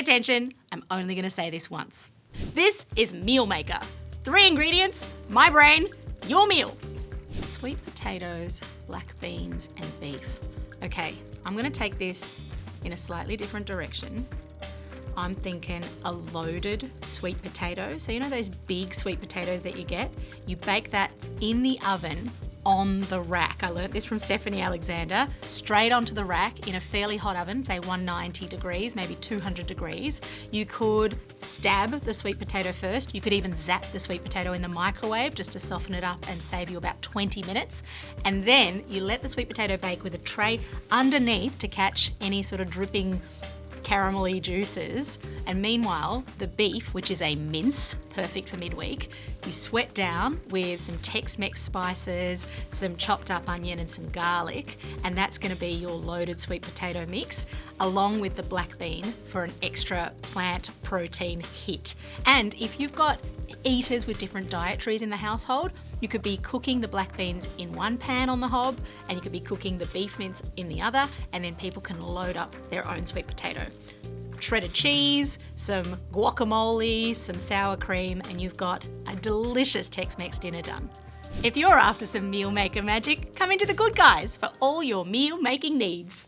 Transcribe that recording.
attention, I'm only gonna say this once. This is Meal Maker. 3 ingredients, my brain, your meal. Sweet potatoes, black beans, and beef. Okay, I'm gonna take this in a slightly different direction. I'm thinking a loaded sweet potato. So you know those big sweet potatoes that you get? You bake that in the oven on the rack. I learnt this from Stephanie Alexander. Straight onto the rack in a fairly hot oven, say 190 degrees, maybe 200 degrees. You could stab the sweet potato first. You could even zap the sweet potato in the microwave just to soften it up and save you about 20 minutes. And then you let the sweet potato bake with a tray underneath to catch any sort of dripping caramelly juices. And meanwhile, the beef, which is a mince, perfect for midweek, you sweat down with some Tex-Mex spices, some chopped up onion and some garlic, and that's going to be your loaded sweet potato mix, along with the black bean for an extra plant protein hit. And if you've got eaters with different dietaries in the household, you could be cooking the black beans in one pan on the hob, and you could be cooking the beef mince in the other, and then people can load up their own sweet potato. Shredded cheese, some guacamole, some sour cream, and you've got a delicious Tex-Mex dinner done. If you're after some meal maker magic, come into the Good Guys for all your meal making needs.